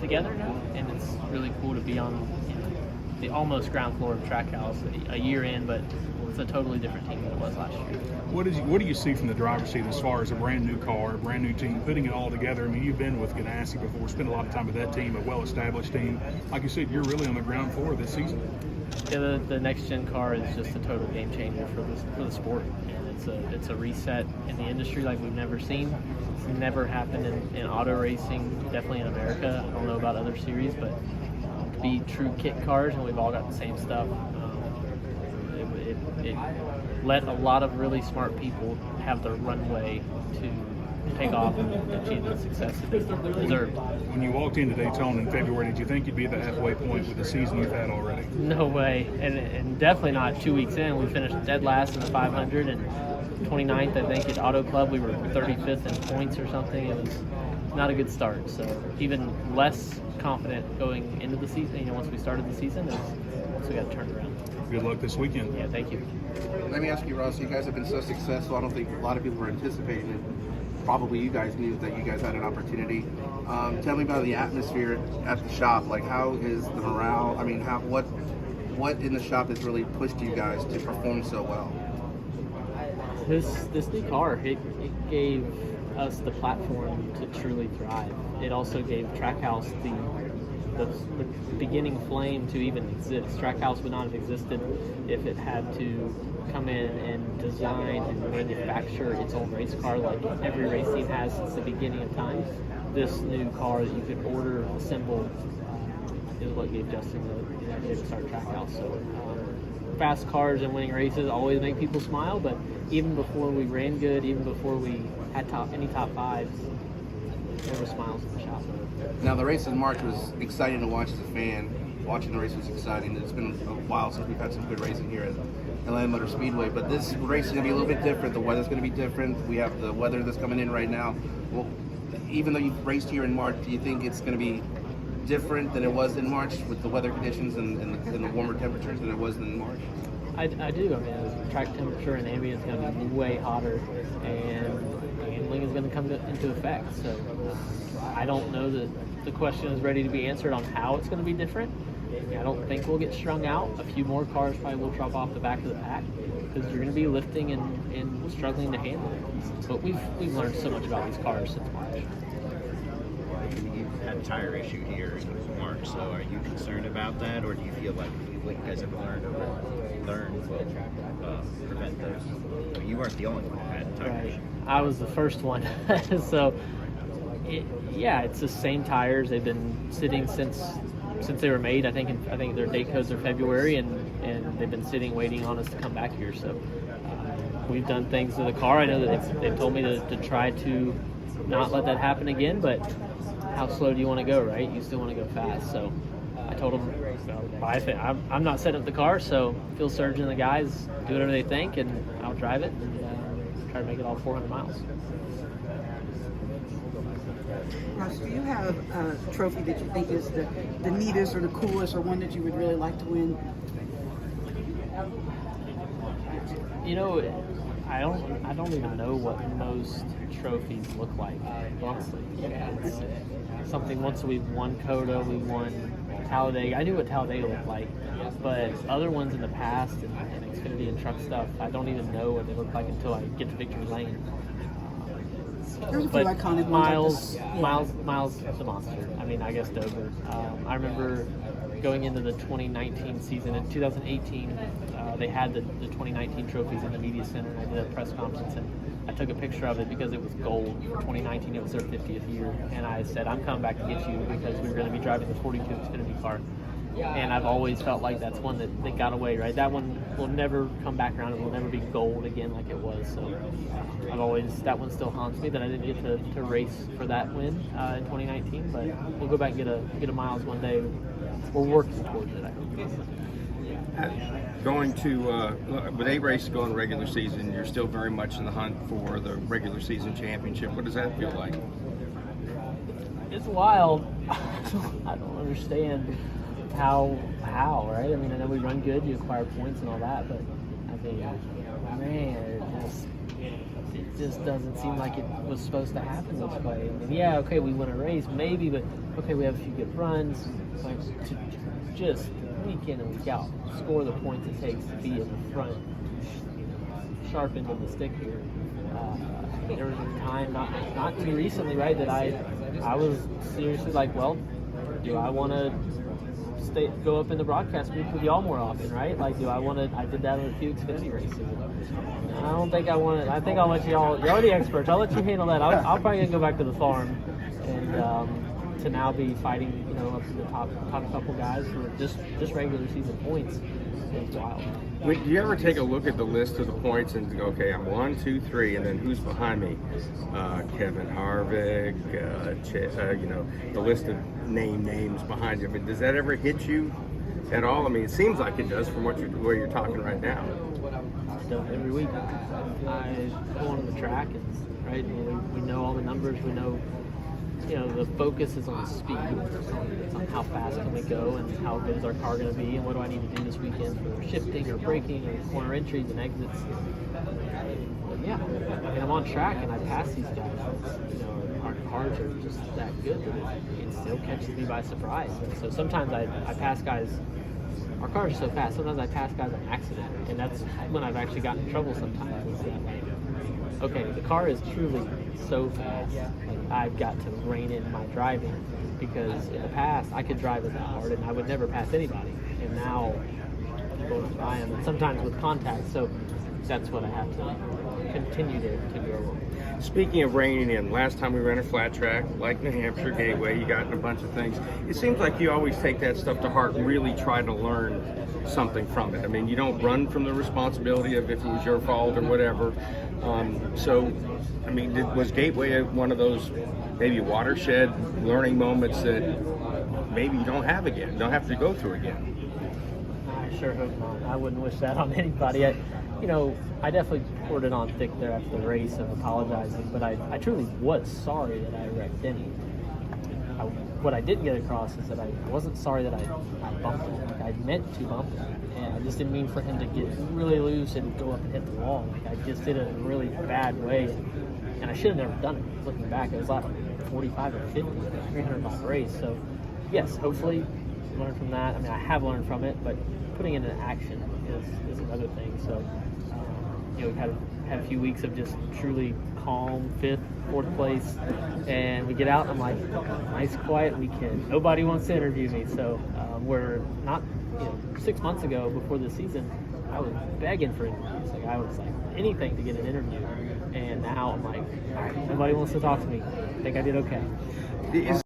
together now, and it's really cool to be on the almost ground floor of Trackhouse a year in, but it's a totally different team than it was last year. What do you see from the driver's seat as far as a brand new car, a brand new team, putting it all together? I mean, you've been with Ganassi before, spent a lot of time with that team, a well-established team. Like you said, you're really on the ground floor this season. Yeah, the next gen car is just a total game changer for the sport, and it's a reset in the industry like we've never seen. It's never happened in auto racing, definitely in America. I don't know about other series, but to be true kit cars and we've all got the same stuff. It let a lot of really smart people have the runway to take off and achieve the success that they deserve. When you walked into Daytona in February, did you think you'd be at the halfway point with the season you've had already? No way, and definitely not 2 weeks in. We finished dead last in the 500 and 29th, I think, at Auto Club. We were 35th in points or something. It was not a good start, so even less confident going into the season. Once we started the season, once we got to turn around. Good luck this weekend. Yeah, thank you. Let me ask you, Ross, you guys have been so successful. I don't think a lot of people were anticipating it. Probably you guys knew that you guys had an opportunity. Tell me about the atmosphere at the shop. Like, how is the morale? I mean, what in the shop has really pushed you guys to perform so well? This new car, it gave us the platform to truly thrive. It also gave Trackhouse the beginning flame to even exist. Trackhouse would not have existed if it had to come in and design and manufacture its own race car like every race team has since the beginning of time. This new car that you could order, assemble, is what gave Justin the idea to start Trackhouse. So fast cars and winning races always make people smile, but even before we ran good, even before we had any top fives, there were smiles in the shop. Now, the race in March was exciting to watch as a fan. Watching the race was exciting. It's been a while since we've had some good racing here at Atlanta Motor Speedway, but this race is going to be a little bit different. The weather's going to be different. We have the weather that's coming in right now. Well, even though you've raced here in March, do you think it's going to be different than it was in March with the weather conditions and the warmer temperatures than it was in March? I do. I mean, the track temperature and ambient is going to be way hotter, and handling is going to come into effect. So I don't know that the question is ready to be answered on how it's going to be different. I don't think we'll get strung out. A few more cars probably will drop off the back of the pack because you're going to be lifting and struggling to handle it. But we've learned so much about these cars since March. You had a tire issue here in March, so are you concerned about that, or do you feel like what you guys have learned will prevent those? I mean, you weren't the only one who had a tire issue. I was the first one. So, it's the same tires. They've been sitting since they were made. I think their date codes are February, and they've been sitting waiting on us to come back here. So we've done things to the car. I know that they've told me to try to not let that happen again, but how slow do you want to go, right? You still want to go fast. So I told them, I'm not setting up the car, so Phil Surgeon and the guys do whatever they think, and I'll drive it and try to make it all 400 miles. Ross, do you have a trophy that you think is the neatest or the coolest, or one that you would really like to win? I don't even know what most trophies look like, honestly. It's something, once we've won COTA, we won Talladega. I knew what Talladega looked like, but other ones in the past and Xfinity and truck stuff, I don't even know what they look like until I get to victory lane. There's a few iconic ones. Miles the monster. I mean, I guess Dover. I remember going into the 2019 season. In 2018, they had the 2019 trophies in the media center, and I did a press conference, and I took a picture of it because it was gold for 2019. It was their 50th year, and I said, I'm coming back to get you because we're going to be driving the 42 Xfinity car. And I've always felt like that's one that got away, right? That one will never come back around. It will never be gold again like it was. So that one still haunts me that I didn't get to race for that win in 2019. But we'll go back and get a Miles one day. We're working towards it, I think. Going to, with 8 races going regular season, you're still very much in the hunt for the regular season championship. What does that feel like? It's wild. I don't understand how, right? I mean, I know we run good, you acquire points and all that, but I mean, man, it's just doesn't seem like it was supposed to happen this way. I mean, yeah, okay, we win a race, maybe, but okay, we have a few good runs. Like, to just week in and week out, score the points it takes to be in the front, sharp end of the stick here. There was a time, not too recently, right, that I was seriously like, well, do I want to go up in the broadcast group with y'all more often, right? Like, do I want to? I did that in a few Xfinity races. I don't think I want to. I think I'll let y'all. You're the experts. I'll let you handle that. I'll probably gonna go back to the farm and to now be fighting, up to the top couple guys for just regular season points. It's wild. Do you ever take a look at the list of the points and go, okay, I'm 1, 2, 3, and then who's behind me? Kevin Harvick, the list of names behind you. I mean, does that ever hit you at all? I mean, it seems like it does from where you're talking right now. Still, every week I go on the track, and right, we know all the numbers. We know. The focus is on speed. It's on how fast can we go and how good is our car going to be and what do I need to do this weekend for shifting or braking or corner entries and exits. But yeah, I mean, I'm on track and I pass these guys. Our cars are just that good that it still catches me by surprise. And so sometimes I pass guys. Our cars are so fast. Sometimes I pass guys on accident, and that's when I've actually gotten in trouble sometimes. Okay, the car is truly so fast. Like, I've got to rein in my driving because in the past I could drive it that hard and I would never pass anybody. And now people are by them, and sometimes with contact. So that's what I have to continue to grow on. Speaking of reining in, last time we ran a flat track, like New Hampshire Gateway, you got in a bunch of things. It seems like you always take that stuff to heart and really try to learn something from it. I mean, you don't run from the responsibility of if it was your fault or whatever. Was Gateway one of those maybe watershed learning moments that maybe you don't have to go through again? I sure hope not. I wouldn't wish that on anybody. I definitely poured it on thick there after the race of apologizing, but I truly was sorry that I wrecked Denny. What I didn't get across is that I wasn't sorry that I bumped him. Like, I meant to bump him, and I just didn't mean for him to get really loose and go up and hit the wall. Like, I just did it in a really bad way, and I should have never done it. Looking back, it was like 45 or 50, 300-mile race. So, yes, hopefully learn from that. I mean, I have learned from it, but putting it into action is another thing. So, we've had a few weeks of just truly calm, 5th, 4th place, and we get out and I'm like, nice quiet weekend. Nobody wants to interview me. So we're not, 6 months ago before the season, I was begging for interviews. Like, I was like anything to get an interview, and now I'm like, all right, nobody wants to talk to me. I think I did okay.